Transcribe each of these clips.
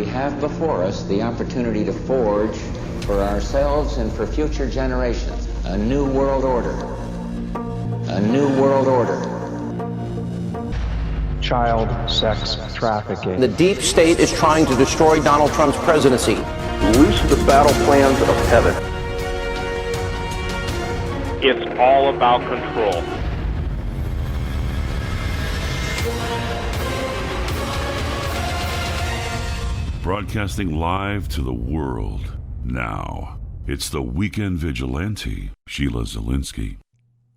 We have before us the opportunity to forge for ourselves and for future generations a new world order. A new world order. Child sex trafficking. The deep state is trying to destroy Donald Trump's presidency. Loose the battle plans of heaven. It's all about control. Broadcasting live to the world now. It's the Weekend Vigilante, Sheila Zilinsky.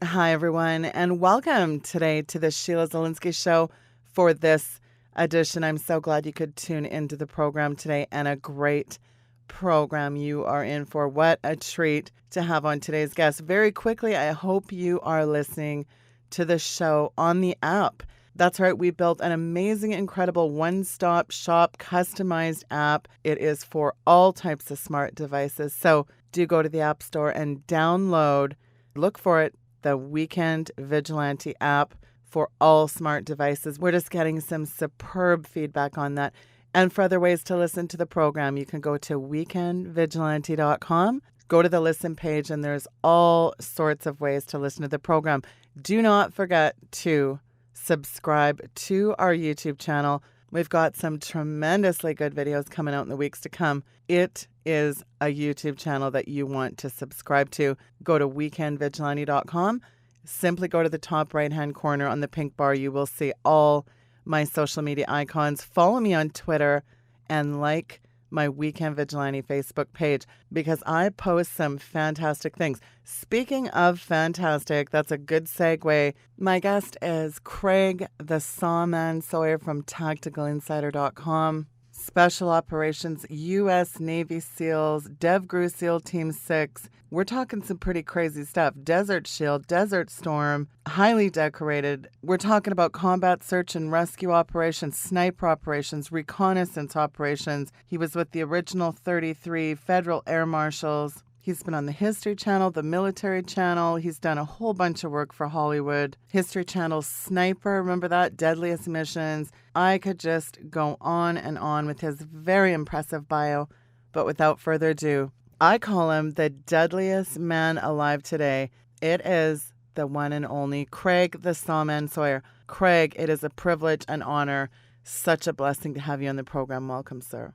Hi, everyone, and welcome today to the Sheila Zilinsky Show for this edition. I'm so glad you could tune into the program today, and a great program you are in for. What a treat to have on today's guest. Very quickly, I hope you are listening to the show on the app. That's right, we built an amazing, incredible one-stop shop customized app. It is for all types of smart devices. So do go to the App Store and download, look for it, the Weekend Vigilante app for all smart devices. We're just getting some superb feedback on that. And for other ways to listen to the program, you can go to weekendvigilante.com, go to the listen page, and there's all sorts of ways to listen to the program. Do not forget to subscribe to our YouTube channel. We've got some tremendously good videos coming out in the weeks to come. It is a YouTube channel that you want to subscribe to. Go to weekendvigilante.com. Simply go to the top right-hand corner on the pink bar. You will see all my social media icons. Follow me on Twitter and like my Weekend Vigilante Facebook page because I post some fantastic things. Speaking of fantastic, that's a good segue. My guest is Craig the Sawman Sawyer from tacticalinsider.com. Special Operations, U.S. Navy SEALs, DevGru SEAL Team 6. We're talking some pretty crazy stuff. Desert Shield, Desert Storm, highly decorated. We're talking about combat search and rescue operations, sniper operations, reconnaissance operations. He was with the original 33 Federal Air Marshals. He's been on the History Channel, the Military Channel. He's done a whole bunch of work for Hollywood. History Channel Sniper, remember that? Deadliest Missions. I could just go on and on with his very impressive bio. But without further ado, I call him the deadliest man alive today. It is the one and only Craig the Sawman Sawyer. Craig, it is a privilege and honor. Such a blessing to have you on the program. Welcome, sir.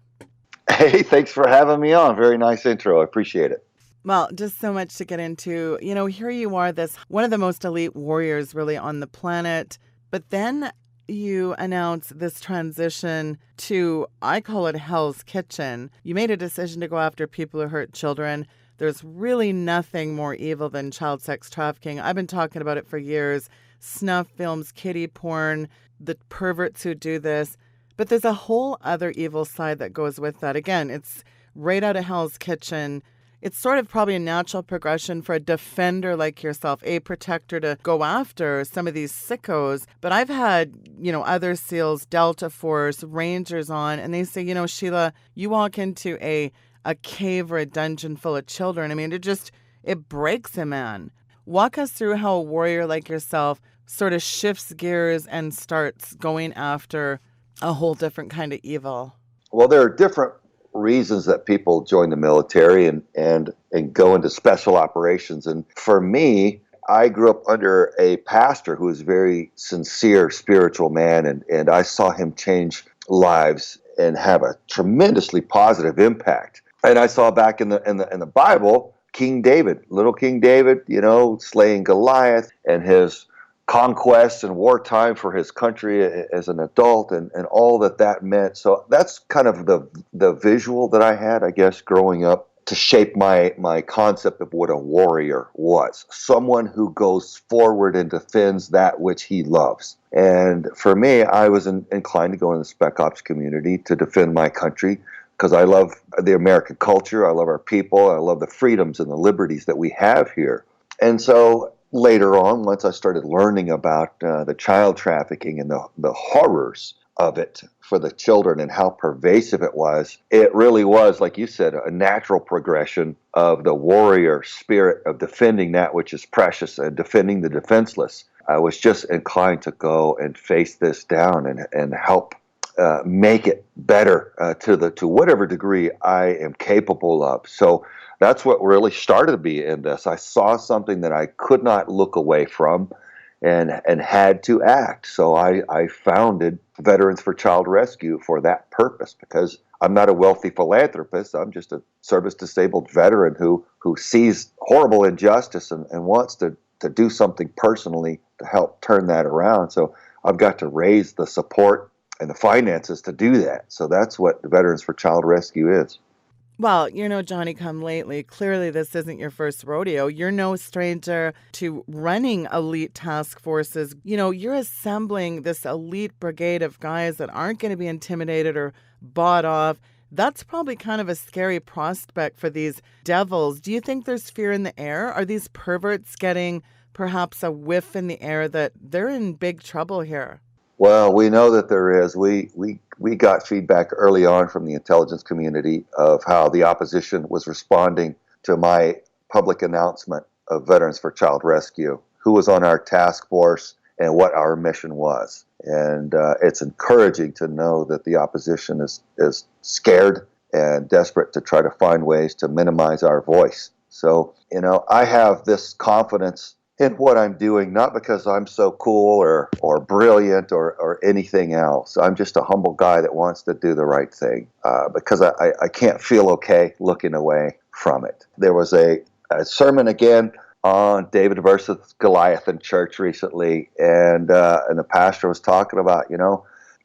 Hey, thanks for having me on. Very nice intro. I appreciate it. Well, just so much to get into. You know, here you are, this one of the most elite warriors really on the planet. But then you announce this transition to, I call it Hell's Kitchen. You made a decision to go after people who hurt children. There's really nothing more evil than child sex trafficking. I've been talking about it for years. Snuff films, kiddie porn, the perverts who do this. But there's a whole other evil side that goes with that. Again, it's right out of Hell's Kitchen. It's sort of probably a natural progression for a defender like yourself, a protector, to go after some of these sickos. But I've had, other SEALs, Delta Force, Rangers on, and they say, Sheila, you walk into a cave or a dungeon full of children. I mean, it breaks a man. Walk us through how a warrior like yourself sort of shifts gears and starts going after a whole different kind of evil. Well, there are different reasons that people join the military and go into special operations. And for me, I grew up under a pastor who was a very sincere spiritual man, and I saw him change lives and have a tremendously positive impact. And I saw back in the Bible, King David, little King David, slaying Goliath and his conquest and wartime for his country as an adult and all that meant. So that's kind of the visual that I had, I guess, growing up to shape my concept of what a warrior was. Someone who goes forward and defends that which he loves. And for me, I was inclined to go in the Spec Ops community to defend my country because I love the American culture, I love our people, I love the freedoms and the liberties that we have here. And so later on, once I started learning about the child trafficking and the horrors of it for the children and how pervasive it really was, like you said, a natural progression of the warrior spirit of defending that which is precious and defending the defenseless. I was just inclined to go and face this down and help make it better to whatever degree I am capable of. So that's what really started me in this. I saw something that I could not look away from, and had to act. So I founded Veterans for Child Rescue for that purpose, because I'm not a wealthy philanthropist. I'm just a service-disabled veteran who sees horrible injustice and wants to do something personally to help turn that around. So I've got to raise the support and the finances to do that. So that's what the Veterans for Child Rescue is. Well, Johnny come lately, clearly this isn't your first rodeo. You're no stranger to running elite task forces. You're assembling this elite brigade of guys that aren't going to be intimidated or bought off. That's probably kind of a scary prospect for these devils. Do you think there's fear in the air? Are these perverts getting perhaps a whiff in the air that they're in big trouble here? Well, we know that there is. We got feedback early on from the intelligence community of how the opposition was responding to my public announcement of Veterans for Child Rescue, who was on our task force and what our mission was. And it's encouraging to know that the opposition is scared and desperate to try to find ways to minimize our voice. So, I have this confidence in what I'm doing, not because I'm so cool or brilliant or anything else. I'm just a humble guy that wants to do the right thing, because I can't feel okay looking away from it. There was a sermon again on David versus Goliath in church recently, and the pastor was talking about,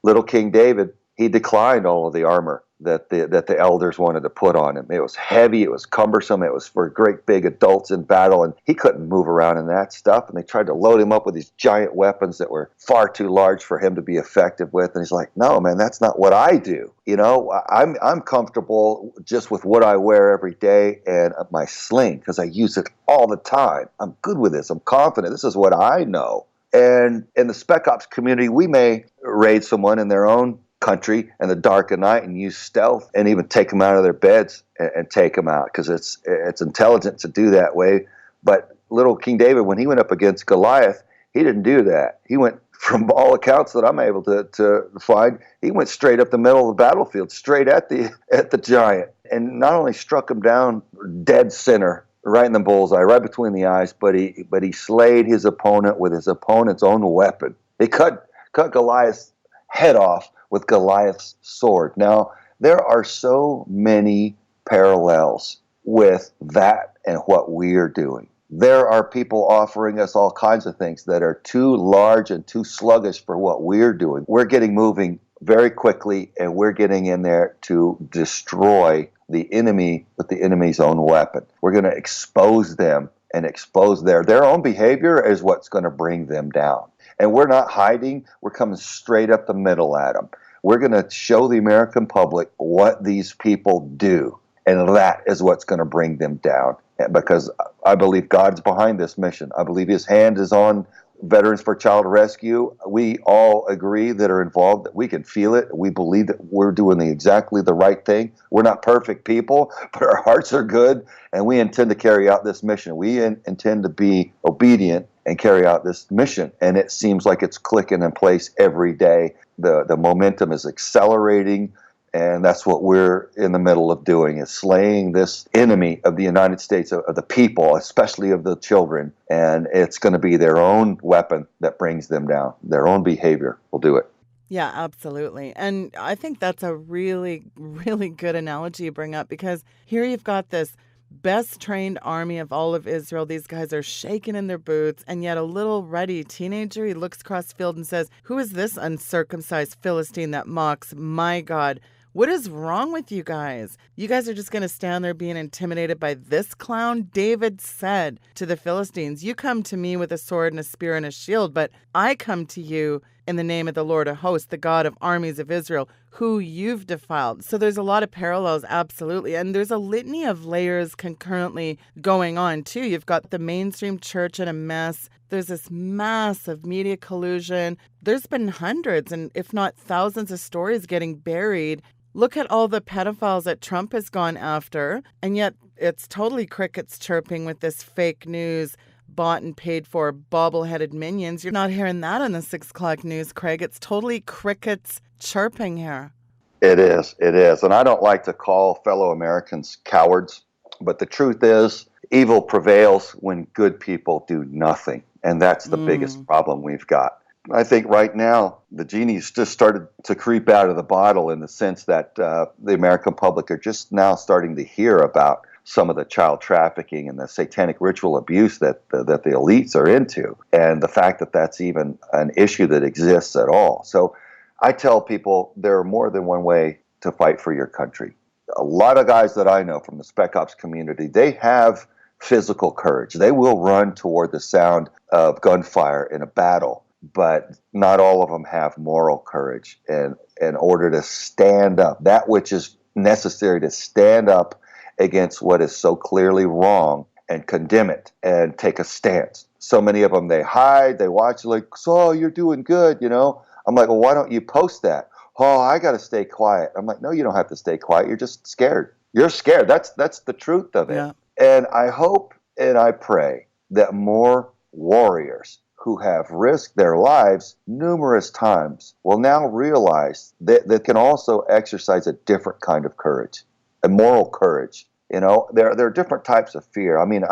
little King David, he declined all of the armor that the elders wanted to put on him. It was heavy, it was cumbersome, it was for great big adults in battle, and he couldn't move around in that stuff. And they tried to load him up with these giant weapons that were far too large for him to be effective with. And he's like, no, man, that's not what I do. I'm comfortable just with what I wear every day and my sling, because I use it all the time. I'm good with this. I'm confident. This is what I know. And in the Spec Ops community, we may raid someone in their own country in the dark of night and use stealth and even take them out of their beds and take them out, because it's intelligent to do that way. But little King David, when he went up against Goliath, he didn't do that. He went, from all accounts that I'm able to find, he went straight up the middle of the battlefield, straight at the giant, and not only struck him down dead center, right in the bullseye, right between the eyes, but he slayed his opponent with his opponent's own weapon. He cut Goliath's head off with Goliath's sword. Now, there are so many parallels with that and what we're doing. There are people offering us all kinds of things that are too large and too sluggish for what we're doing. We're getting moving very quickly, and we're getting in there to destroy the enemy with the enemy's own weapon. We're going to expose them and expose their own behavior is what's going to bring them down. And we're not hiding. We're coming straight up the middle at them. We're going to show the American public what these people do. And that is what's going to bring them down. Because I believe God's behind this mission. I believe his hand is on Veterans for Child Rescue. We all agree that are involved, that we can feel it. We believe that we're doing exactly the right thing. We're not perfect people, but our hearts are good. And we intend to carry out this mission. We intend to be obedient and carry out this mission. And it seems like it's clicking in place every day. The momentum is accelerating, and that's what we're in the middle of doing, is slaying this enemy of the United States, of the people, especially of the children. And it's going to be their own weapon that brings them down. Their own behavior will do it. Yeah, absolutely. And I think that's a really, really good analogy you bring up, because here you've got this best trained army of all of Israel. These guys are shaking in their boots, and yet a little ruddy teenager, he looks across the field and says, "Who is this uncircumcised Philistine that mocks my God? What is wrong with you guys? You guys are just going to stand there being intimidated by this clown?" David said to the Philistines, "You come to me with a sword and a spear and a shield, but I come to you in the name of the Lord of hosts, the God of armies of Israel, who you've defiled." So there's a lot of parallels, absolutely. And there's a litany of layers concurrently going on, too. You've got the mainstream church in a mess. There's this massive media collusion. There's been hundreds and if not thousands of stories getting buried. Look at all the pedophiles that Trump has gone after, and yet it's totally crickets chirping with this fake news, bought and paid for bobble-headed minions. You're not hearing that on the 6 o'clock news, Craig. It's totally crickets chirping here. It is. It is. And I don't like to call fellow Americans cowards, but the truth is evil prevails when good people do nothing. And that's the biggest problem we've got. I think right now the genie's just started to creep out of the bottle in the sense that the American public are just now starting to hear about some of the child trafficking and the satanic ritual abuse that the elites are into, and the fact that that's even an issue that exists at all. So I tell people there are more than one way to fight for your country. A lot of guys that I know from the Spec Ops community, they have physical courage. They will run toward the sound of gunfire in a battle, but not all of them have moral courage in order to stand up, that which is necessary to stand up against what is so clearly wrong and condemn it and take a stance. So many of them, they hide, they watch, like, so you're doing good, you know. I'm like, well, why don't you post that? Oh, I got to stay quiet. I'm like, no, you don't have to stay quiet. You're just scared. You're scared. That's the truth of it. Yeah. And I hope and I pray that more warriors who have risked their lives numerous times will now realize that they can also exercise a different kind of courage, a moral courage. You know, there are different types of fear. I mean,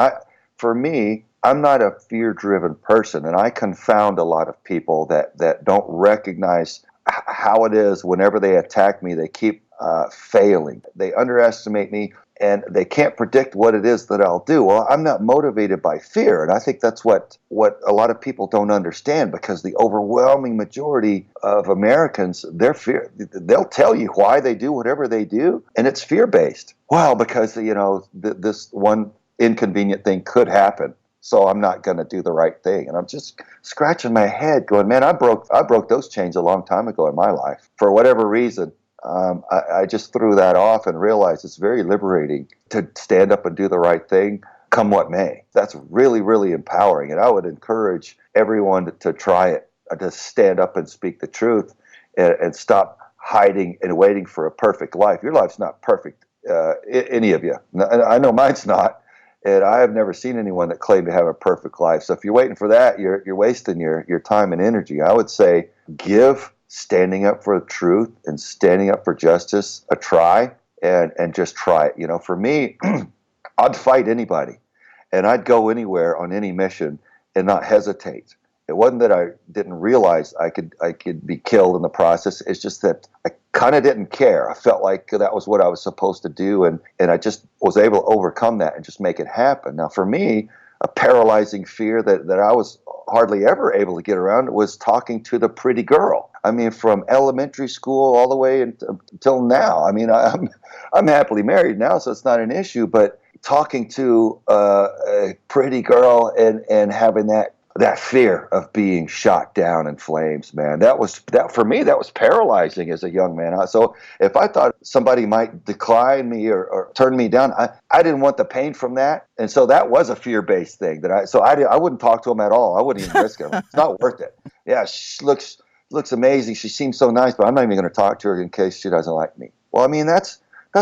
for me, I'm not a fear-driven person, and I confound a lot of people that don't recognize how it is whenever they attack me, they keep failing. They underestimate me, and they can't predict what it is that I'll do. Well, I'm not motivated by fear, and I think that's what a lot of people don't understand, because the overwhelming majority of Americans, they'll tell you why they do whatever they do, and it's fear-based. Well, because, you know, this one inconvenient thing could happen, so I'm not going to do the right thing. And I'm just scratching my head going, man, I broke those chains a long time ago in my life. For whatever reason, I just threw that off and realized it's very liberating to stand up and do the right thing, come what may. That's really, really empowering. And I would encourage everyone to try it, to stand up and speak the truth and stop hiding and waiting for a perfect life. Your life's not perfect, any of you. I know mine's not. And I have never seen anyone that claimed to have a perfect life. So if you're waiting for that, you're wasting your time and energy. I would say give standing up for the truth and standing up for justice a try, and just try it. You know, for me, I'd fight anybody, and I'd go anywhere on any mission and not hesitate. It wasn't that I didn't realize I could be killed in the process. It's just that I kind of didn't care. I felt like that was what I was supposed to do, and I just was able to overcome that and just make it happen. Now, for me, a paralyzing fear that I was hardly ever able to get around was talking to the pretty girl. I mean, from elementary school all the way until now. I mean, I'm happily married now, so it's not an issue. But talking to a pretty girl and having that fear of being shot down in flames, man, that for me, that was paralyzing as a young man. So if I thought somebody might decline me or turn me down, I didn't want the pain from that. And so that was a fear-based thing I wouldn't talk to him at all. I wouldn't even risk it. It's not worth it. Yeah, she looks amazing. She seems so nice, but I'm not even going to talk to her in case she doesn't like me. Well, I mean, that's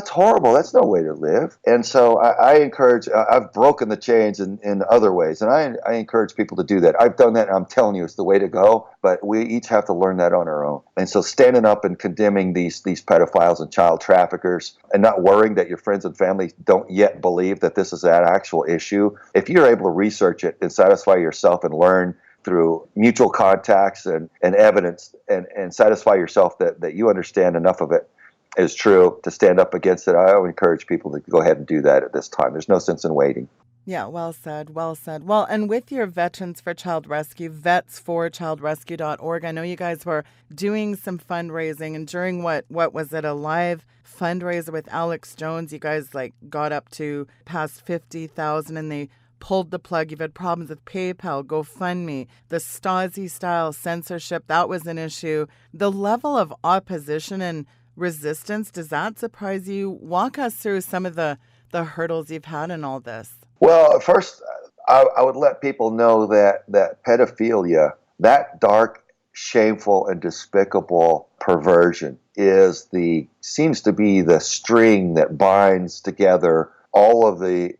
horrible. That's no way to live. And so I encourage, I've broken the chains in other ways, and I encourage people to do that. I've done that, and I'm telling you, it's the way to go, but we each have to learn that on our own. And so standing up and condemning these pedophiles and child traffickers, and not worrying that your friends and family don't yet believe that this is an actual issue. If you're able to research it and satisfy yourself and learn through mutual contacts and evidence and satisfy yourself that you understand enough of it is true to stand up against it, I would encourage people to go ahead and do that at this time. There's no sense in waiting. Yeah, well said, well said. Well, and with your Veterans for Child Rescue, vetsforchildrescue.org, I know you guys were doing some fundraising, and during what was it, a live fundraiser with Alex Jones, you guys got up to past 50,000, and they pulled the plug. You've had problems with PayPal, GoFundMe, the Stasi-style censorship, that was an issue. The level of opposition and resistance, does that surprise you? Walk us through some of the hurdles you've had in all this. Well, first, I would let people know that pedophilia, that dark, shameful, and despicable perversion seems to be the string that binds together all of the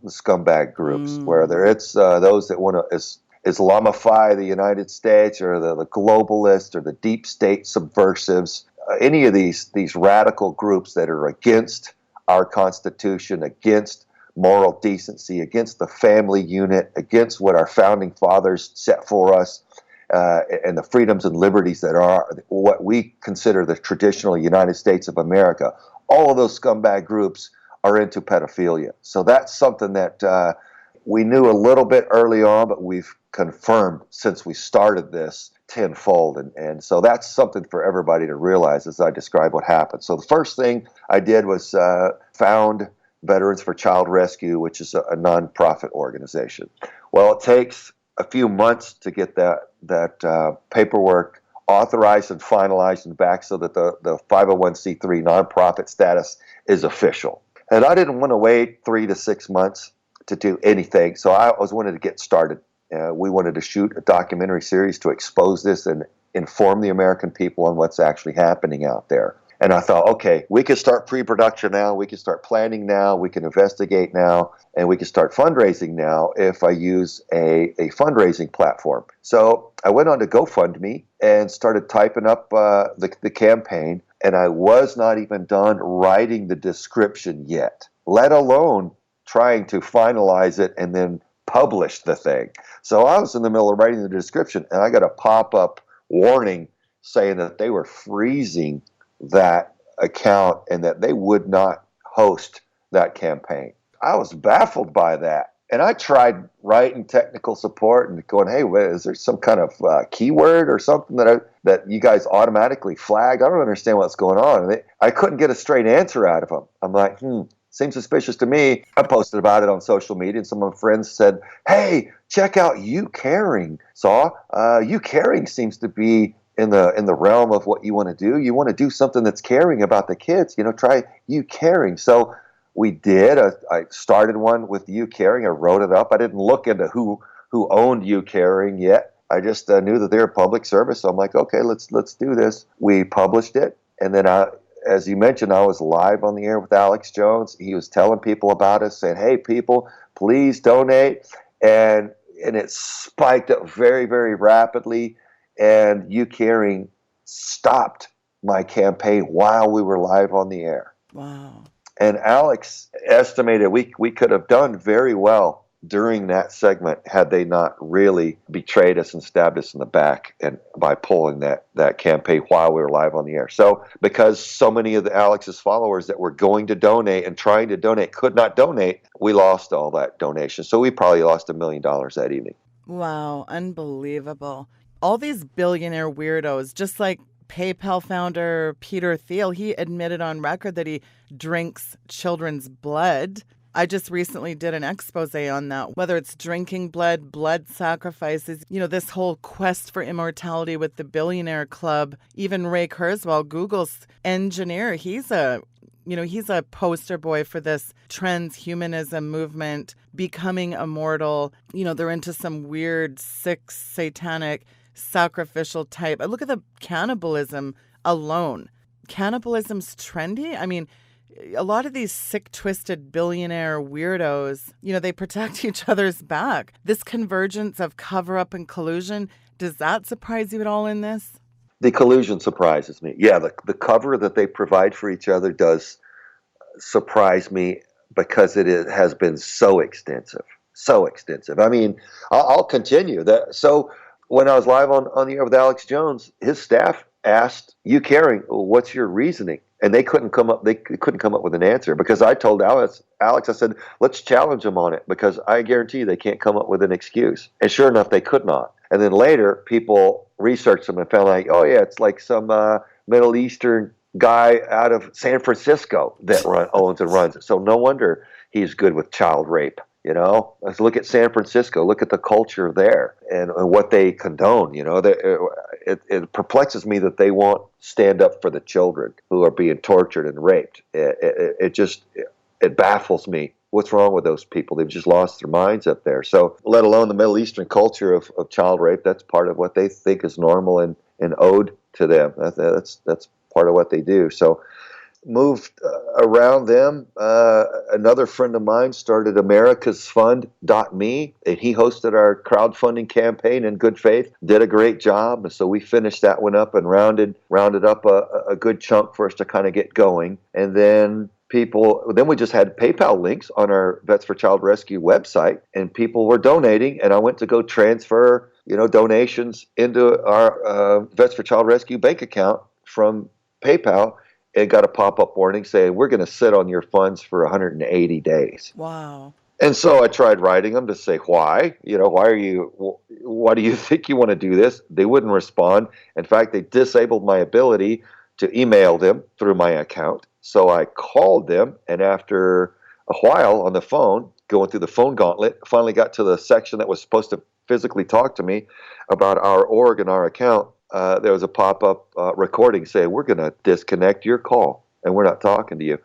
scumbag groups, whether it's those that want to Islamify the United States, or the globalists, or the deep state subversives, any of these radical groups that are against our Constitution, against moral decency, against the family unit, against what our founding fathers set for us, and the freedoms and liberties that are what we consider the traditional United States of America. All of those scumbag groups are into pedophilia. So that's something that we knew a little bit early on, but we've confirmed since we started this tenfold. And so that's something for everybody to realize as I describe what happened. So the first thing I did was found Veterans for Child Rescue, which is a nonprofit organization. Well, it takes a few months to get that paperwork authorized and finalized and back so that the 501c3 nonprofit status is official. And I didn't want to wait 3 to 6 months to do anything, so I wanted to get started. We wanted to shoot a documentary series to expose this and inform the American people on what's actually happening out there. And I thought, okay, we can start pre-production now, we can start planning now, we can investigate now, and we can start fundraising now if I use a fundraising platform. So I went on to GoFundMe and started typing up the campaign, and I was not even done writing the description yet, let alone trying to finalize it and then publish the thing. So I was in the middle of writing the description, and I got a pop-up warning saying that they were freezing that account and that they would not host that campaign. I was baffled by that. And I tried writing technical support and going, hey, is there some kind of keyword or something that you guys automatically flagged? I don't understand what's going on. And I couldn't get a straight answer out of them. I'm like, seems suspicious to me. I posted about it on social media, and some of my friends said, hey, check out You Caring, Saw. You Caring seems to be in the realm of what you want to do. You want to do something that's caring about the kids. Try You Caring. So we did. I started one with You Caring. I wrote it up. I didn't look into who owned You Caring yet. I just knew that they're a public service. So I'm like, okay, let's do this. We published it, and then as you mentioned, I was live on the air with Alex Jones. He was telling people about us, saying, hey, people, please donate. And it spiked up very, very rapidly. And You Caring stopped my campaign while we were live on the air. Wow. And Alex estimated we could have done very well during that segment had they not really betrayed us and stabbed us in the back and by pulling that campaign while we were live on the air. So because so many of Alex's followers that were going to donate and trying to donate could not donate, we lost all that donation. So we probably lost $1 million that evening. Wow, unbelievable. All these billionaire weirdos, just like PayPal founder Peter Thiel, he admitted on record that he drinks children's blood. I just recently did an expose on that, whether it's drinking blood sacrifices, this whole quest for immortality with the billionaire club. Even Ray Kurzweil, Google's engineer, he's a poster boy for this transhumanism movement, becoming immortal. They're into some weird, sick, satanic, sacrificial type. I look at the cannibalism alone. Cannibalism's trendy. I mean, a lot of these sick, twisted billionaire weirdos, they protect each other's back. This convergence of cover-up and collusion, does that surprise you at all in this? The collusion surprises me. Yeah, the cover that they provide for each other does surprise me because it has been so extensive. So extensive. I mean, I'll continue that. So when I was live on the air with Alex Jones, his staff asked You Caring, what's your reasoning? And they couldn't come up with an answer because I told Alex, I said, let's challenge them on it because I guarantee you they can't come up with an excuse. And sure enough, they could not. And then later, people researched them and found like, oh yeah, it's like some Middle Eastern guy out of San Francisco that owns and runs it. So no wonder he's good with child rape. Let's look at San Francisco. Look at the culture there and what they condone. It perplexes me that they won't stand up for the children who are being tortured and raped. It baffles me. What's wrong with those people? They've just lost their minds up there. So, let alone the Middle Eastern culture of child rape, that's part of what they think is normal and owed to them. That's part of what they do. So, moved around them. Another friend of mine started americasfund.me, and he hosted our crowdfunding campaign in good faith, did a great job. And so we finished that one up and rounded up a good chunk for us to kind of get going. And then we just had PayPal links on our Vets for Child Rescue website, and people were donating, and I went to go transfer donations into our Vets for Child Rescue bank account from PayPal, and got a pop-up warning saying, we're going to sit on your funds for 180 days. Wow. And so I tried writing them to say, why? Why do you think you want to do this? They wouldn't respond. In fact, they disabled my ability to email them through my account. So I called them, and after a while on the phone, going through the phone gauntlet, finally got to the section that was supposed to physically talk to me about our org and our account. There was a pop-up recording saying, we're going to disconnect your call, and we're not talking to you.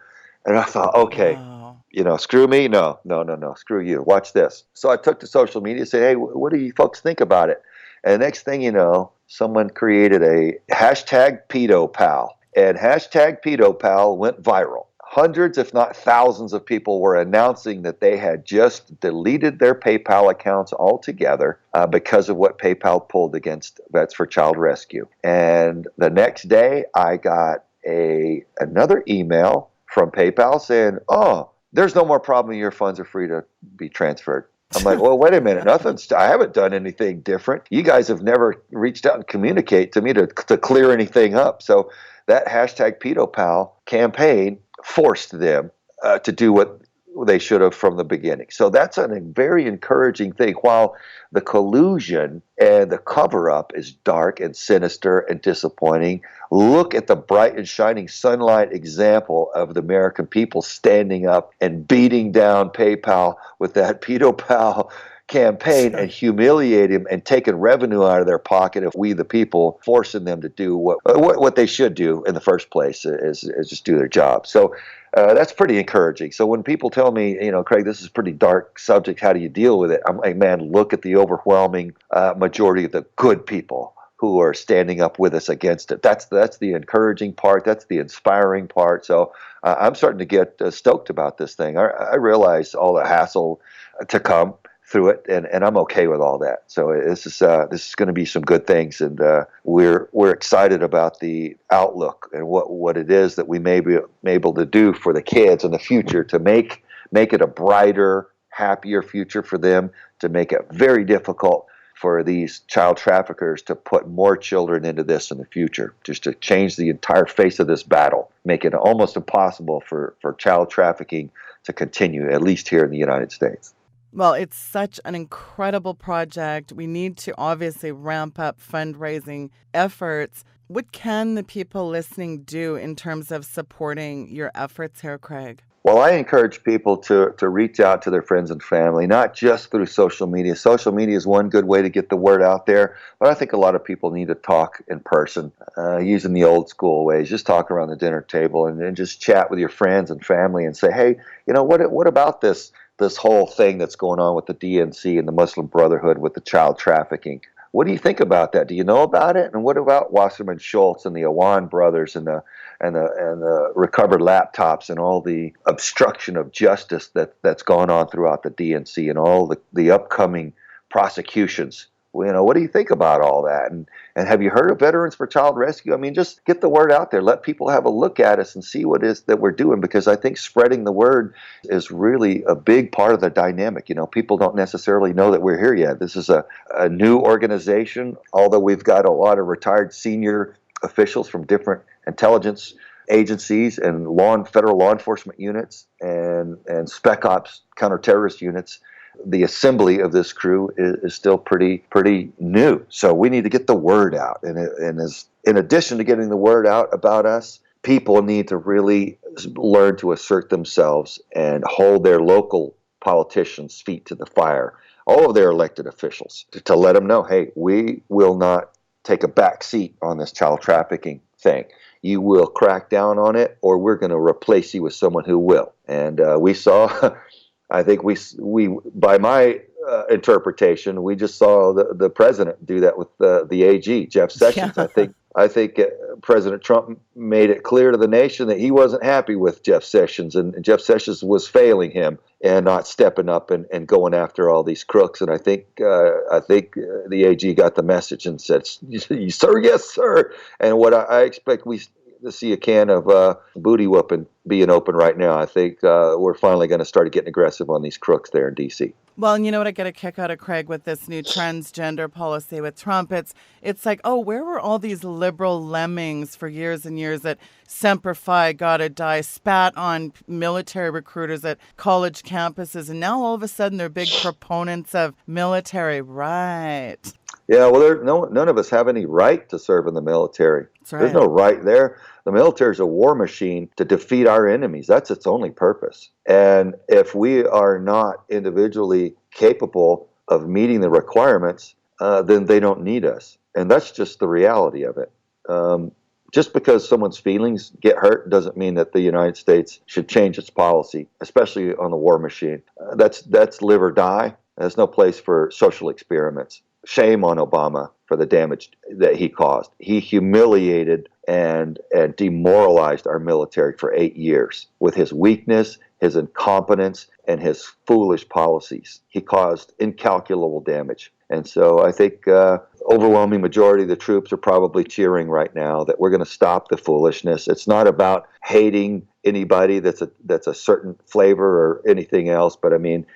And I thought, okay, Wow. Screw me? No, screw you. Watch this. So I took to social media and said, hey, what do you folks think about it? And the next thing you know, someone created a hashtag pedopal, and hashtag pedopal went viral. Hundreds, if not thousands, of people were announcing that they had just deleted their PayPal accounts altogether because of what PayPal pulled against Vets for Child Rescue. And the next day, I got another email from PayPal saying, oh, there's no more problem. Your funds are free to be transferred. I'm like, well, wait a minute. I haven't done anything different. You guys have never reached out and communicate to me to clear anything up. So that hashtag pedopal campaign forced them to do what they should have from the beginning. So that's a very encouraging thing. While the collusion and the cover-up is dark and sinister and disappointing, look at the bright and shining sunlight example of the American people standing up and beating down PayPal with that pedopal campaign and humiliate him and taking revenue out of their pocket if we, the people, forcing them to do what they should do in the first place is just do their job. So that's pretty encouraging. So when people tell me, Craig, this is a pretty dark subject, how do you deal with it? I'm like, man, look at the overwhelming majority of the good people who are standing up with us against it. That's the encouraging part. That's the inspiring part. So I'm starting to get stoked about this thing. I realize all the hassle to come through it, and I'm okay with all that. So this is going to be some good things, and we're excited about the outlook and what it is that we may be able to do for the kids in the future to make it a brighter, happier future for them, to make it very difficult for these child traffickers to put more children into this in the future, just to change the entire face of this battle, make it almost impossible for child trafficking to continue, at least here in the United States. Well, it's such an incredible project. We need to obviously ramp up fundraising efforts. What can the people listening do in terms of supporting your efforts here, Craig? Well, I encourage people to reach out to their friends and family, not just through social media. Social media is one good way to get the word out there, but I think a lot of people need to talk in person, using the old school ways. Just talk around the dinner table and just chat with your friends and family and say, hey, what about this whole thing that's going on with the DNC and the Muslim Brotherhood with the child trafficking? What do you think about that? Do you know about it? And what about Wasserman Schultz and the Awan brothers and the recovered laptops and all the obstruction of justice that's gone on throughout the DNC and all the upcoming prosecutions? What do you think about all that? And have you heard of Veterans for Child Rescue? I mean, just get the word out there. Let people have a look at us and see what it is that we're doing, because I think spreading the word is really a big part of the dynamic. People don't necessarily know that we're here yet. This is a new organization, although we've got a lot of retired senior officials from different intelligence agencies and federal law enforcement units and Spec Ops counterterrorist units. The assembly of this crew is still pretty new. So we need to get the word out. And as in addition to getting the word out about us, people need to really learn to assert themselves and hold their local politicians' feet to the fire, all of their elected officials, to let them know, hey, we will not take a back seat on this child trafficking thing. You will crack down on it, or we're going to replace you with someone who will. And we saw... I think we by my interpretation, we just saw the president do that with the AG, Jeff Sessions. Yeah. I think President Trump made it clear to the nation that he wasn't happy with Jeff Sessions, and Jeff Sessions was failing him and not stepping up and going after all these crooks. And I think the AG got the message and said, "Sir, yes, sir." And what I expect to see a can of booty whooping being open right now. I think we're finally going to start getting aggressive on these crooks there in D.C. Well, and you know what I get a kick out of, Craig, with this new transgender policy with Trump? It's like, oh, where were all these liberal lemmings for years and years that Semper Fi, gotta die, spat on military recruiters at college campuses, and now all of a sudden they're big proponents of military, right? Yeah, well, none of us have any right to serve in the military. That's right. There's no right there. The military is a war machine to defeat our enemies. That's its only purpose. And if we are not individually capable of meeting the requirements, then they don't need us. And that's just the reality of it. Just because someone's feelings get hurt doesn't mean that the United States should change its policy, especially on the war machine. That's live or die. There's no place for social experiments. Shame on Obama for the damage that he caused. He humiliated and demoralized our military for 8 years with his weakness, his incompetence, and his foolish policies. He caused incalculable damage. And so I think overwhelming majority of the troops are probably cheering right now that we're going to stop the foolishness. It's not about hating anybody that's a certain flavor or anything else, but I mean,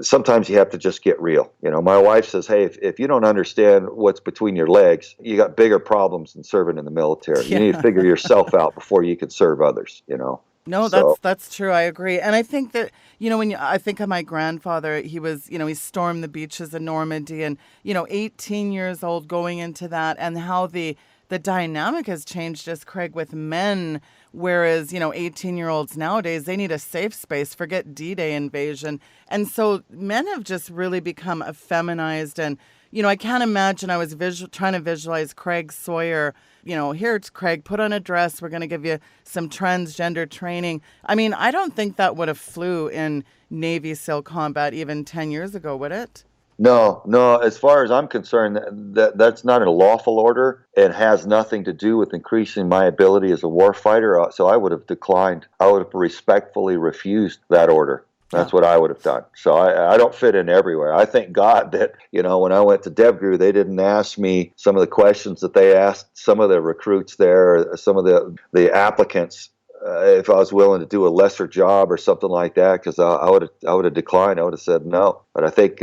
sometimes you have to just get real. You know, my wife says, hey, if you don't understand what's between your legs, you got bigger problems than serving in the military. Yeah. You need to figure yourself out before you can serve others, you know. No, that's true. I agree. And I think that, I think of my grandfather, he stormed the beaches of Normandy and, 18 years old going into that, and how the dynamic has changed just, Craig, with men, whereas, 18-year-olds nowadays, they need a safe space, forget D-Day invasion. And so men have just really become effeminized. And, I can't imagine, I was trying to visualize Craig Sawyer, here it's Craig, put on a dress, we're going to give you some transgender training. I mean, I don't think that would have flew in Navy SEAL combat even 10 years ago, would it? No. As far as I'm concerned, that's not a lawful order. It has nothing to do with increasing my ability as a warfighter. So I would have declined. I would have respectfully refused that order. That's what I would have done. So I don't fit in everywhere. I thank God that, when I went to DevGru, they didn't ask me some of the questions that they asked some of the recruits there, some of the applicants, if I was willing to do a lesser job or something like that, because I would have declined. I would have said no. But I think,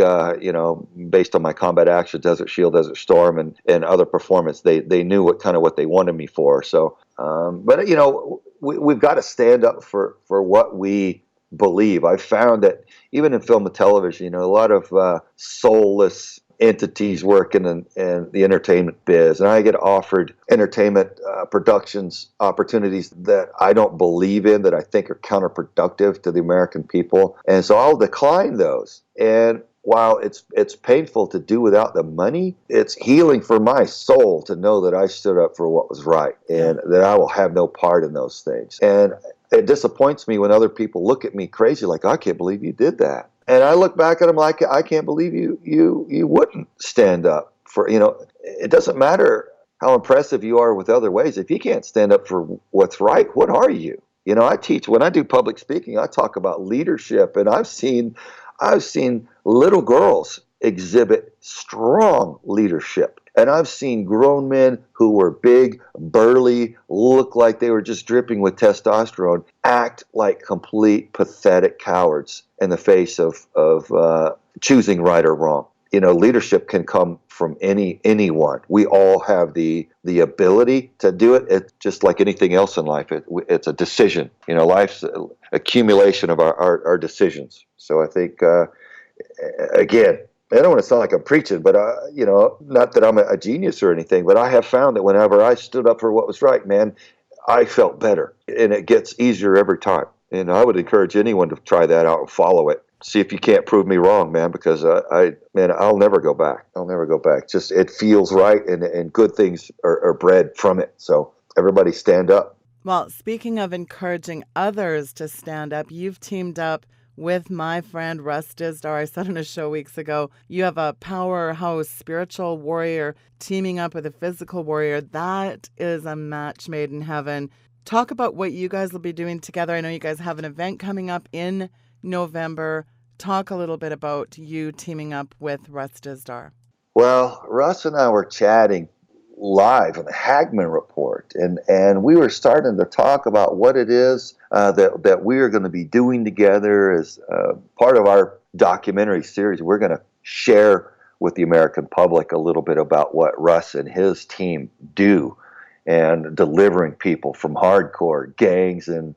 based on my combat action, Desert Shield, Desert Storm, and other performance, they knew what they wanted me for. So, but we've got to stand up for what we believe. I found that even in film and television, a lot of soulless entities work in the entertainment biz, and I get offered entertainment productions opportunities that I don't believe in, that I think are counterproductive to the American people, and so I'll decline those. And while it's painful to do without the money, it's healing for my soul to know that I stood up for what was right and that I will have no part in those things. And it disappoints me when other people look at me crazy, like, I can't believe you did that. And I look back at them like, I can't believe you wouldn't stand up for, it doesn't matter how impressive you are with other ways. If you can't stand up for what's right, what are you? I teach, when I do public speaking, I talk about leadership, and I've seen little girls exhibit strong leadership. And I've seen grown men who were big, burly, look like they were just dripping with testosterone, act like complete pathetic cowards in the face of choosing right or wrong. Leadership can come from anyone. We all have the ability to do it. It's just like anything else in life. It's a decision. Life's an accumulation of our decisions. So I think, again, I don't want to sound like I'm preaching, but, not that I'm a genius or anything, but I have found that whenever I stood up for what was right, man, I felt better. And it gets easier every time. And I would encourage anyone to try that out and follow it. See if you can't prove me wrong, man, because I'll never go back. I'll never go back. Just, it feels right, and good things are bred from it. So everybody stand up. Well, speaking of encouraging others to stand up, you've teamed up with my friend Russ Dizdar. I said on a show weeks ago, you have a powerhouse spiritual warrior teaming up with a physical warrior. That is a match made in heaven. Talk about what you guys will be doing together. I know you guys have an event coming up in November. Talk a little bit about you teaming up with Russ Dizdar. Well, Russ and I were chatting live on the Hagman Report, and we were starting to talk about what it is that we are going to be doing together as part of our documentary series. We're going to share with the American public a little bit about what Russ and his team do, and delivering people from hardcore gangs and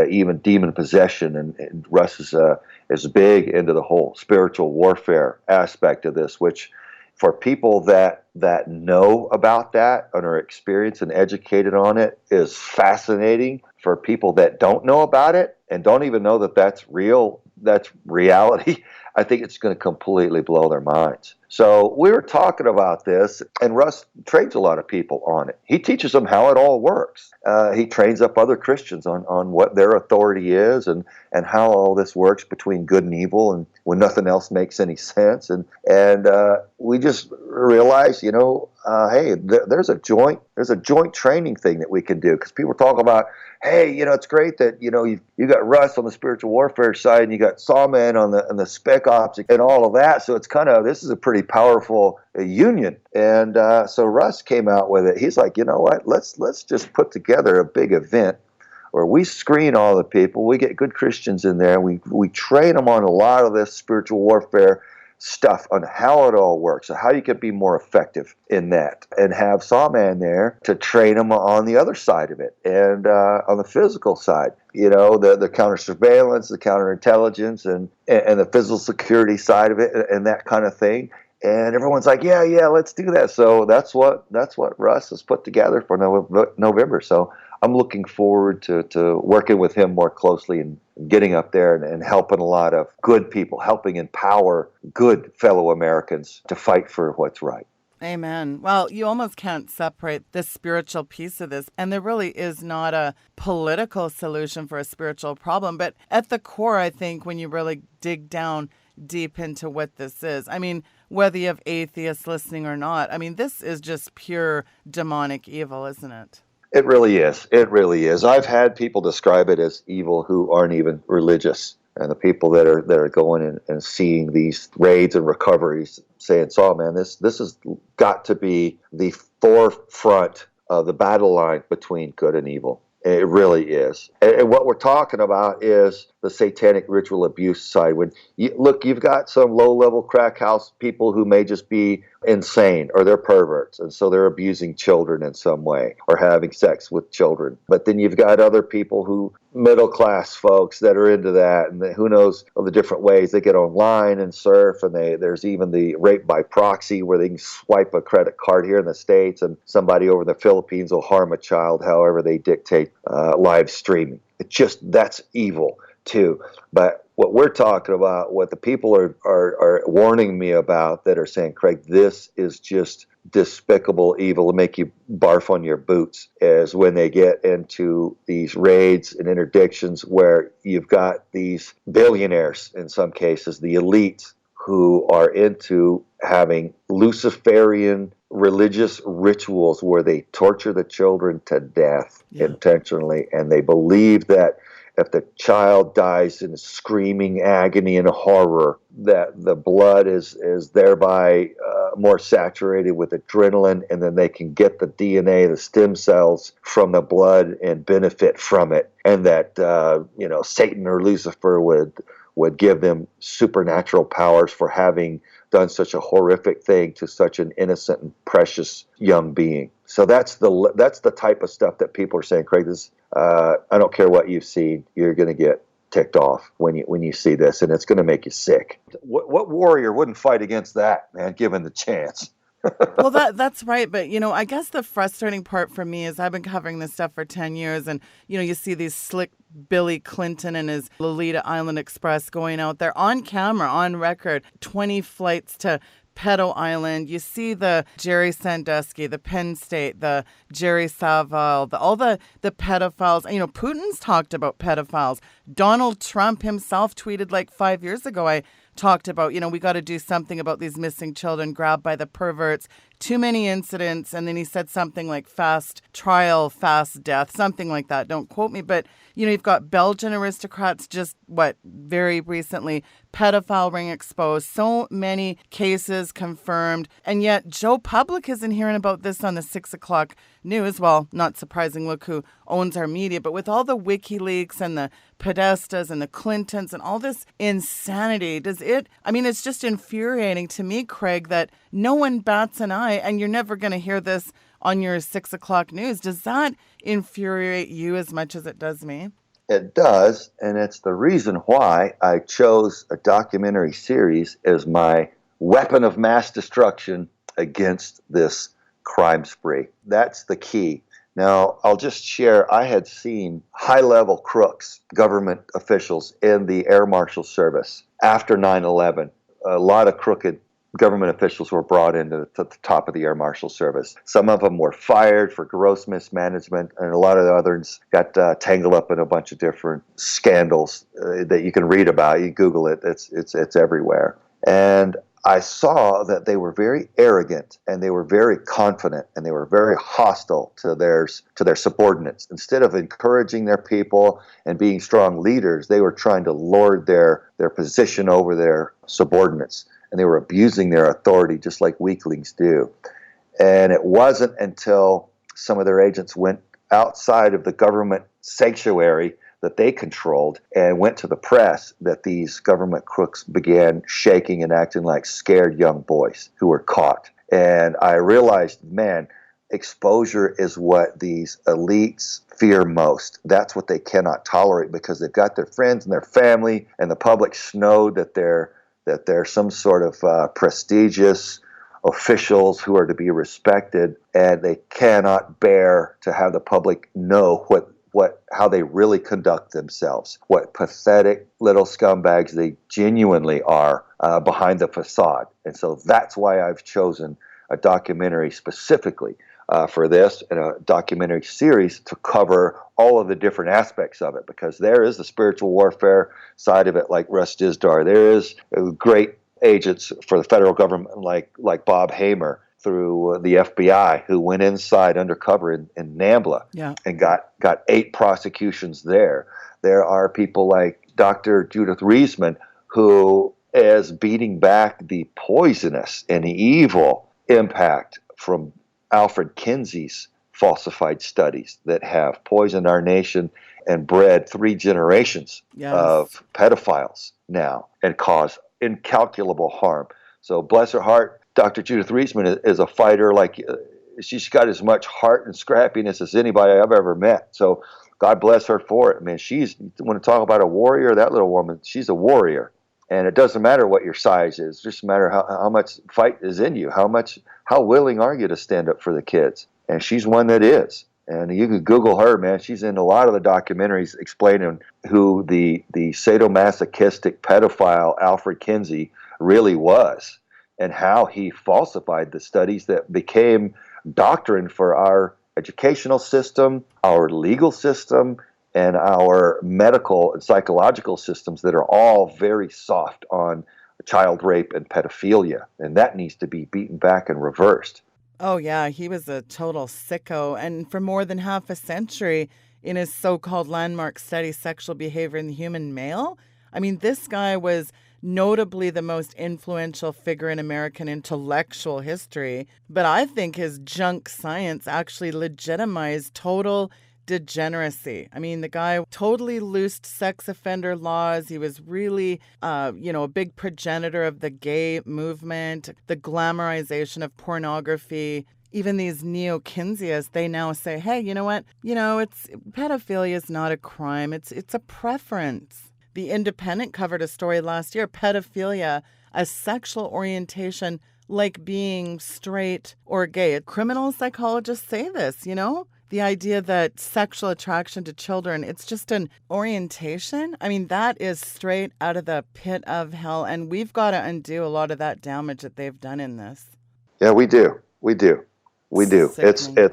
even demon possession. And Russ is big into the whole spiritual warfare aspect of this, which for people that know about that and are experienced and educated on it is fascinating. For people that don't know about it and don't even know that that's real, that's reality, I think it's going to completely blow their minds. So we were talking about this, and Russ trains a lot of people on it. He teaches them how it all works. He trains up other Christians on what their authority is and how all this works between good and evil, and when nothing else makes any sense. And we just realized, hey, there's a joint training thing that we can do, because people talk about, hey, it's great that you got Russ on the spiritual warfare side and you got Sawman on the Spec Ops and all of that. So it's this is a pretty powerful union. And so Russ came out with it. He's like, you know what? Let's just put together a big event where we screen all the people. We get good Christians in there. We train them on a lot of this spiritual warfare stuff, on how it all works, so how you can be more effective in that, and have Sawman there to train them on the other side of it, and on the physical side, the counter surveillance, the counterintelligence, and the physical security side of it, and that kind of thing. And everyone's like, yeah, let's do that. So that's what Russ has put together for November. So I'm looking forward to working with him more closely and getting up there and helping a lot of good people, helping empower good fellow Americans to fight for what's right. Amen. Well, you almost can't separate the spiritual piece of this. And there really is not a political solution for a spiritual problem. But at the core, I think when you really dig down deep into what this is, I mean, whether you have atheists listening or not, I mean, this is just pure demonic evil, isn't it? It really is. It really is. I've had people describe it as evil who aren't even religious. And the people that are going and seeing these raids and recoveries saying, man, this has got to be the forefront of the battle line between good and evil. It really is. And what we're talking about is the satanic ritual abuse side. When you've got some low-level crack house people who may just be insane, or they're perverts, and so they're abusing children in some way or having sex with children. But then you've got other people middle-class folks that are into that, and who knows of the different ways they get online and surf, and there's even the rape by proxy where they can swipe a credit card here in the States and somebody over in the Philippines will harm a child however they dictate live streaming. That's evil too. But what we're talking about, what the people are warning me about, that are saying, Craig, this is just despicable evil to make you barf on your boots, is when they get into these raids and interdictions where you've got these billionaires, in some cases, the elites, who are into having Luciferian religious rituals where they torture the children to death intentionally, and they believe that if the child dies in screaming agony and horror, that the blood is thereby more saturated with adrenaline, and then they can get the DNA, the stem cells from the blood and benefit from it, and that Satan or Lucifer would give them supernatural powers for having done such a horrific thing to such an innocent and precious young being. So that's the type of stuff that people are saying, Craig, this, I don't care what you've seen, you're going to get ticked off when you see this, and it's going to make you sick. What warrior wouldn't fight against that, man, given the chance? Well, that's right. But, I guess the frustrating part for me is I've been covering this stuff for 10 years. And, you see these slick Billy Clinton and his Lolita Island Express going out there on camera, on record, 20 flights to Pedo Island. You see the Jerry Sandusky, the Penn State, the Jerry Savelle, all the pedophiles. You know, Putin's talked about pedophiles. Donald Trump himself tweeted like 5 years ago, I talked about, you know, we got to do something about these missing children grabbed by the perverts. Too many incidents. And then he said something like fast trial, fast death, something like that. Don't quote me. But, you know, you've got Belgian aristocrats just, very recently, pedophile ring exposed. So many cases confirmed. And yet Joe Public isn't hearing about this on the 6 o'clock news. Well, not surprising. Look who owns our media. But with all the WikiLeaks and the Podestas and the Clintons and all this insanity, it's just infuriating to me, Craig, that no one bats an eye, and you're never going to hear this on your 6 o'clock news. Does that infuriate you as much as it does me? It does, and it's the reason why I chose a documentary series as my weapon of mass destruction against this crime spree. That's the key. Now, I'll just share, I had seen high-level crooks, government officials in the Air Marshal Service after 9/11. A lot of crooked government officials were brought into the top of the Air Marshal Service. Some of them were fired for gross mismanagement, and a lot of the others got tangled up in a bunch of different scandals that you can read about. You Google it; it's everywhere. And I saw that they were very arrogant, and they were very confident, and they were very hostile to their subordinates. Instead of encouraging their people and being strong leaders, they were trying to lord their position over their subordinates. And they were abusing their authority just like weaklings do. And it wasn't until some of their agents went outside of the government sanctuary that they controlled and went to the press that these government crooks began shaking and acting like scared young boys who were caught. And I realized, man, exposure is what these elites fear most. That's what they cannot tolerate, because they've got their friends and their family, and the public know that they're some sort of prestigious officials who are to be respected, and they cannot bear to have the public know how they really conduct themselves, what pathetic little scumbags they genuinely are behind the facade. And so that's why I've chosen a documentary specifically for this, and a documentary series to cover all of the different aspects of it, because there is the spiritual warfare side of it, like Russ Dizdar. There is great agents for the federal government like Bob Hamer through the FBI, who went inside undercover in NAMBLA and got 8 prosecutions there. There are people like Dr. Judith Reisman, who is beating back the poisonous and evil impact from Alfred Kinsey's falsified studies that have poisoned our nation and bred 3 generations of pedophiles now and caused incalculable harm. So bless her heart, Dr. Judith Reisman is a fighter. She's got as much heart and scrappiness as anybody I've ever met. So God bless her for it. Man, you want to talk about a warrior, that little woman, she's a warrior. And it doesn't matter what your size is. It just matter how much fight is in you. How willing are you to stand up for the kids? And she's one that is. And you could Google her, man. She's in a lot of the documentaries explaining who the sadomasochistic pedophile Alfred Kinsey really was, and how he falsified the studies that became doctrine for our educational system, our legal system, and our medical and psychological systems that are all very soft on child rape and pedophilia. And that needs to be beaten back and reversed. Oh, yeah, he was a total sicko. And for more than half a century, in his so-called landmark study, Sexual Behavior in the Human Male, I mean, this guy was notably the most influential figure in American intellectual history. But I think his junk science actually legitimized total degeneracy. I mean, the guy totally loosed sex offender laws. He was really, a big progenitor of the gay movement, the glamorization of pornography. Even these neo-Kinseyans, they now say, hey, you know what? Pedophilia is not a crime. It's a preference. The Independent covered a story last year, pedophilia, a sexual orientation like being straight or gay. Criminal psychologists say this, the idea that sexual attraction to children, it's just an orientation. I mean, that is straight out of the pit of hell, and we've got to undo a lot of that damage that they've done in this. Yeah, we do. Sickening.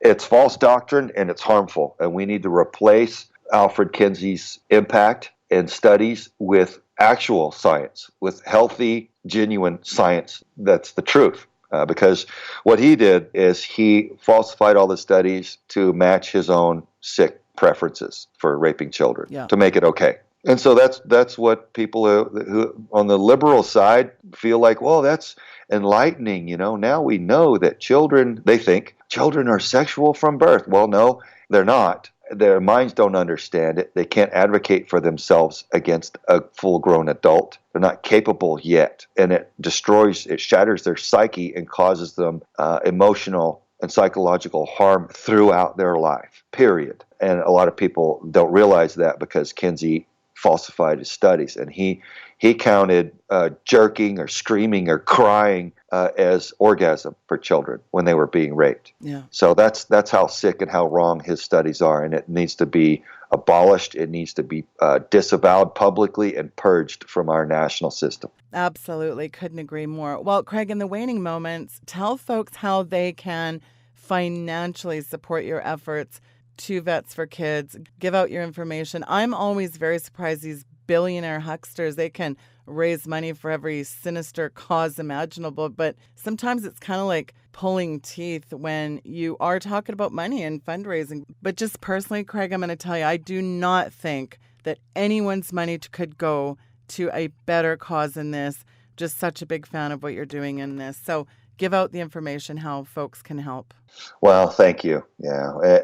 It's false doctrine and it's harmful, and we need to replace Alfred Kinsey's impact and studies with actual science, with healthy, genuine science that's the truth. Because what he did is he falsified all the studies to match his own sick preferences for raping children, to make it okay. And so that's what people who on the liberal side feel like, well, that's enlightening. Now we know that they think children are sexual from birth. Well, no, they're not. Their minds don't understand it. They can't advocate for themselves against a full-grown adult. They're not capable yet. And it shatters their psyche and causes them emotional and psychological harm throughout their life, period. And a lot of people don't realize that because Kinsey falsified his studies. And he counted jerking or screaming or crying as orgasm for children when they were being raped. Yeah. So that's how sick and how wrong his studies are, and it needs to be abolished. It needs to be disavowed publicly and purged from our national system. Absolutely. Couldn't agree more. Well, Craig, in the waning moments, tell folks how they can financially support your efforts to Vets for Kids. Give out your information. I'm always very surprised these billionaire hucksters, they can raise money for every sinister cause imaginable, but sometimes it's kind of like pulling teeth when you are talking about money and fundraising. But just personally, Craig, I'm going to tell you, I do not think that anyone's money could go to a better cause than this. Just such a big fan of what you're doing in this. So give out the information how folks can help. Well, thank you. Yeah.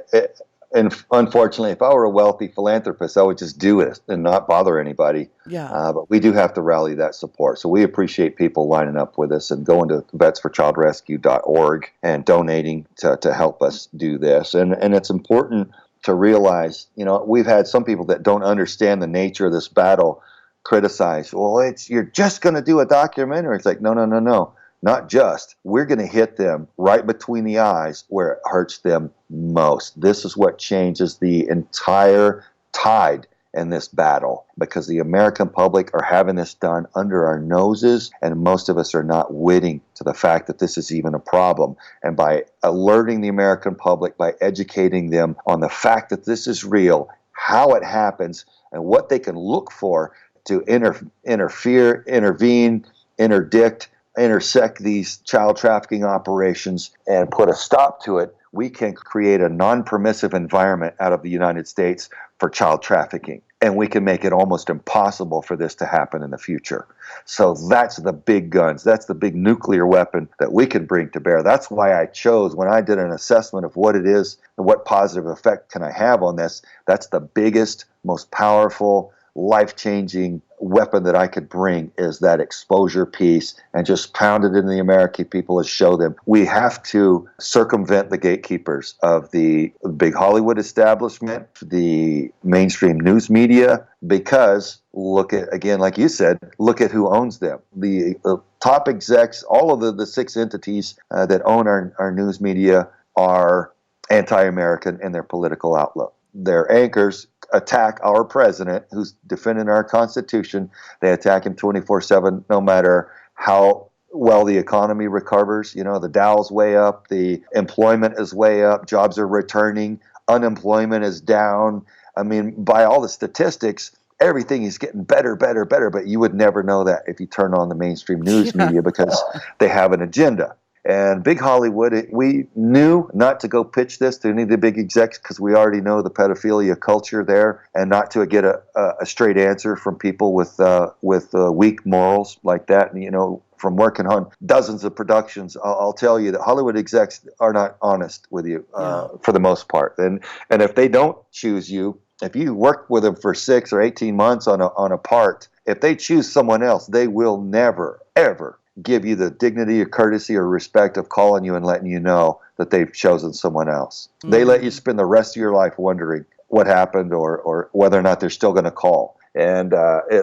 And unfortunately, if I were a wealthy philanthropist, I would just do it and not bother anybody. Yeah. But we do have to rally that support. So we appreciate people lining up with us and going to vetsforchildrescue.org and donating to help us do this. And it's important to realize, we've had some people that don't understand the nature of this battle criticize, well, you're just going to do a documentary. It's like, no. Not just. We're going to hit them right between the eyes where it hurts them most. This is what changes the entire tide in this battle, because the American public are having this done under our noses, and most of us are not witting to the fact that this is even a problem. And by alerting the American public, by educating them on the fact that this is real, how it happens, and what they can look for to interfere, intervene, interdict, intersect these child trafficking operations and put a stop to it, we can create a non-permissive environment out of the United States for child trafficking. And we can make it almost impossible for this to happen in the future. So that's the big guns. That's the big nuclear weapon that we can bring to bear. That's why I chose, when I did an assessment of what it is and what positive effect can I have on this, that's the biggest, most powerful, life-changing weapon that I could bring, is that exposure piece, and just pound it into the American people and show them we have to circumvent the gatekeepers of the big Hollywood establishment, the mainstream news media, because look at, again, like you said, look at who owns them. The top execs, all of the six entities that own our news media are anti-American in their political outlook. Their anchors attack our president, who's defending our Constitution. They attack him 24/7, no matter how well the economy recovers. The Dow's way up, the employment is way up, jobs are returning, unemployment is down. I mean, by all the statistics, everything is getting better, but you would never know that if you turn on the mainstream news media, because they have an agenda. And big Hollywood, we knew not to go pitch this to any of the big execs, because we already know the pedophilia culture there, and not to get a straight answer from people with weak morals like that. And, from working on dozens of productions, I'll tell you that Hollywood execs are not honest with you for the most part. And if they don't choose you, if you work with them for 6 or 18 months on a part, if they choose someone else, they will never, ever give you the dignity or courtesy or respect of calling you and letting you know that they've chosen someone else. Mm-hmm. They let you spend the rest of your life wondering what happened or whether or not they're still going to call. And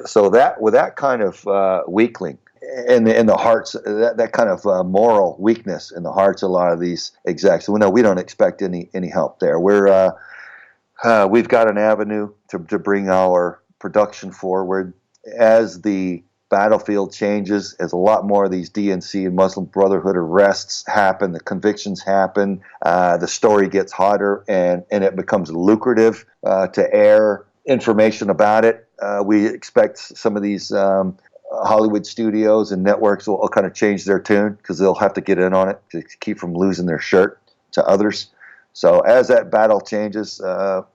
so that with that kind of weakling, in the hearts, that kind of moral weakness in the hearts of a lot of these execs. Well, no, we don't expect any help there. We've got an avenue to bring our production forward as the battlefield changes, as a lot more of these DNC and Muslim Brotherhood arrests happen, the convictions happen, the story gets hotter, and it becomes lucrative to air information about it. We expect some of these Hollywood studios and networks will kind of change their tune because they'll have to get in on it to keep from losing their shirt to others. So as that battle changes,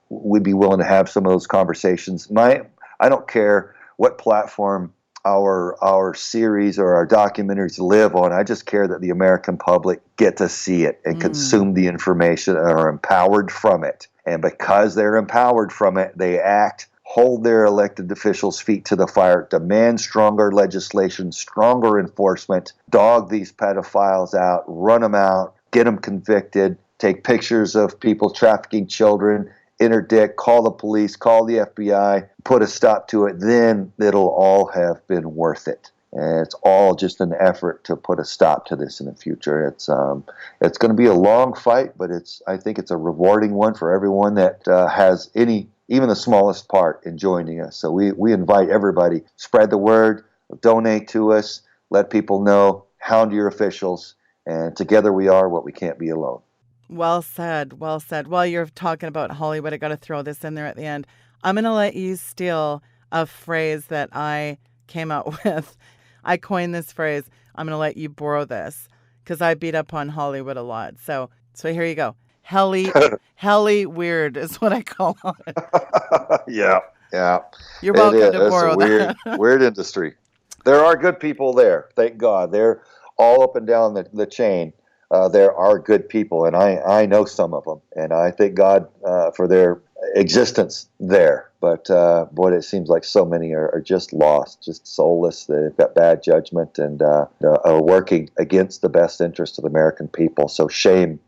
we'd be willing to have some of those conversations. I don't care what platform our series or our documentaries live on. I just care that the American public get to see it and consume the information and are empowered from it. And because they're empowered from it, they act, hold their elected officials' feet to the fire, demand stronger legislation, stronger enforcement, dog these pedophiles out, run them out, get them convicted, take pictures of people trafficking children, interdict, call the police, call the FBI, put a stop to it, then it'll all have been worth it. And it's all just an effort to put a stop to this in the future. It's going to be a long fight, but I think it's a rewarding one for everyone that has even the smallest part in joining us. So we invite everybody, spread the word, donate to us, let people know, hound your officials, and together we are what we can't be alone. Well said. Well said. While you're talking about Hollywood, I got to throw this in there at the end. I'm going to let you steal a phrase that I came out with. I coined this phrase. I'm going to let you borrow this because I beat up on Hollywood a lot. So here you go. Helly weird is what I call it. Yeah. You're welcome to borrow that. Weird industry. There are good people there. Thank God. They're all up and down the chain. There are good people, and I know some of them, and I thank God for their existence there. But boy, it seems like so many are just lost, just soulless. They've got bad judgment and are working against the best interest of the American people. So shame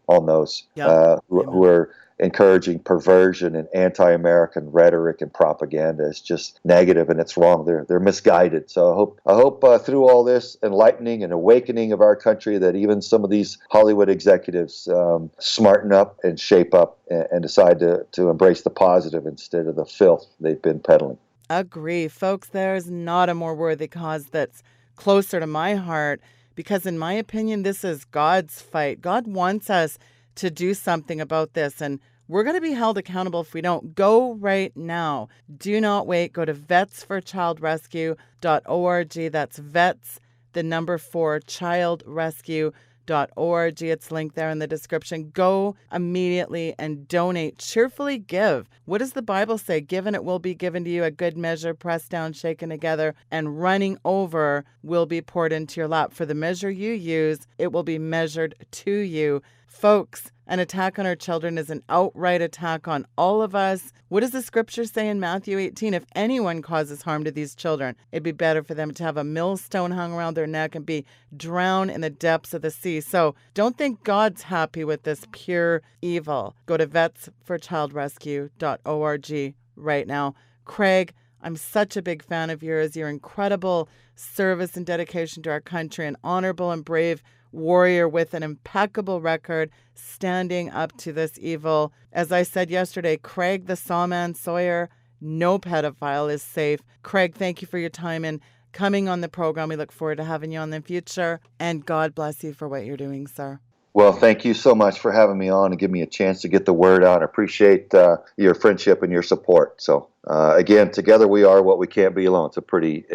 on those who are encouraging perversion and anti-American rhetoric and propaganda. It's just negative and it's wrong. They're misguided. So I hope through all this enlightening and awakening of our country that even some of these Hollywood executives smarten up and shape up and decide to embrace the positive instead of the filth they've been peddling. Agree. Folks, there's not a more worthy cause that's closer to my heart because in my opinion, this is God's fight. God wants us to do something about this, and we're going to be held accountable if we don't. Go right now. Do not wait. Go to vetsforchildrescue.org. That's vets, the number 4, childrescue.org. It's linked there in the description. Go immediately and donate. Cheerfully give. What does the Bible say? Give and it will be given to you. A good measure, pressed down, shaken together, and running over will be poured into your lap. For the measure you use, it will be measured to you. Folks, an attack on our children is an outright attack on all of us. What does the scripture say in Matthew 18? If anyone causes harm to these children, it'd be better for them to have a millstone hung around their neck and be drowned in the depths of the sea. So don't think God's happy with this pure evil. Go to vetsforchildrescue.org right now. Craig, I'm such a big fan of yours. Your incredible service and dedication to our country, an honorable and brave warrior with an impeccable record standing up to this evil. As I said yesterday, Craig the Sawman Sawyer, no pedophile is safe. Craig, thank you for your time and coming on the program. We look forward to having you on in the future. And God bless you for what you're doing, sir. Well, thank you so much for having me on and giving me a chance to get the word out. I appreciate your friendship and your support. So again, together we are what we can't be alone. It's a pretty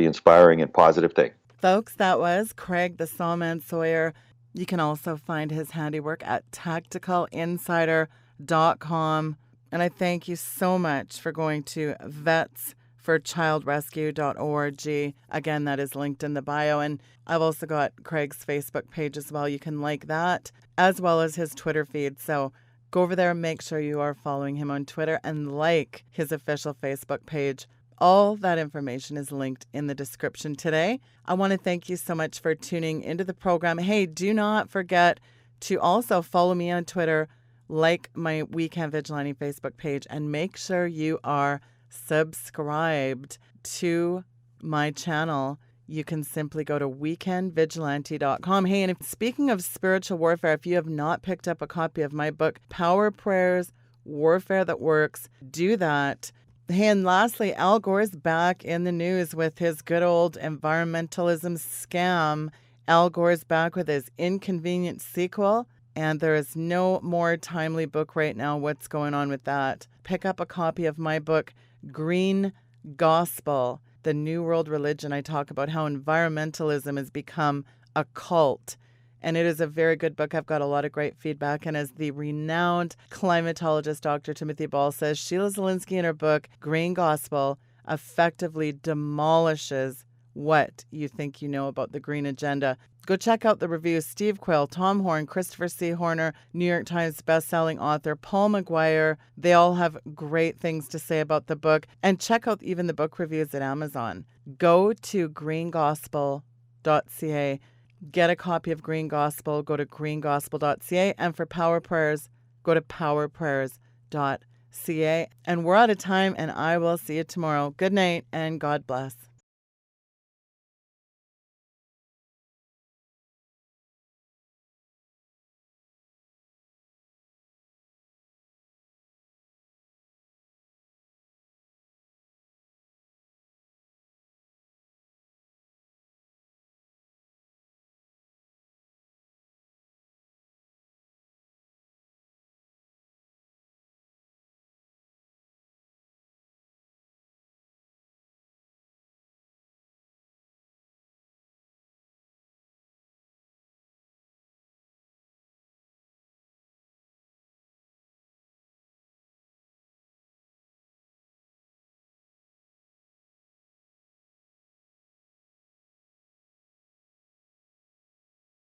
inspiring and positive thing. Folks, that was Craig the Sawman Sawyer. You can also find his handiwork at tacticalinsider.com. And I thank you so much for going to vetsforchildrescue.org. Again, that is linked in the bio. And I've also got Craig's Facebook page as well. You can like that, as well as his Twitter feed. So go over there and make sure you are following him on Twitter and like his official Facebook page. All that information is linked in the description today. I want to thank you so much for tuning into the program. Hey, do not forget to also follow me on Twitter, like my Weekend Vigilante Facebook page, and make sure you are subscribed to my channel you can simply go to weekendvigilante.com. Hey, and speaking of spiritual warfare, if you have not picked up a copy of my book, Power Prayers, Warfare That Works, do that. Hey, and lastly, Al Gore's back in the news with his good old environmentalism scam. Al Gore's back with his inconvenient sequel, and there is no more timely book right now. What's going on with that? Pick up a copy of my book, Green Gospel, The New World Religion. I talk about how environmentalism has become a cult. And it is a very good book. I've got a lot of great feedback. And as the renowned climatologist, Dr. Timothy Ball, says, Sheila Zilinsky in her book, Green Gospel, effectively demolishes what you think you know about the green agenda. Go check out the reviews. Steve Quill, Tom Horn, Christopher C. Horner, New York Times bestselling author, Paul McGuire. They all have great things to say about the book. And check out even the book reviews at Amazon. Go to greengospel.ca. Get a copy of Green Gospel. Go to greengospel.ca. And for Power Prayers, go to powerprayers.ca. And we're out of time, and I will see you tomorrow. Good night, and God bless.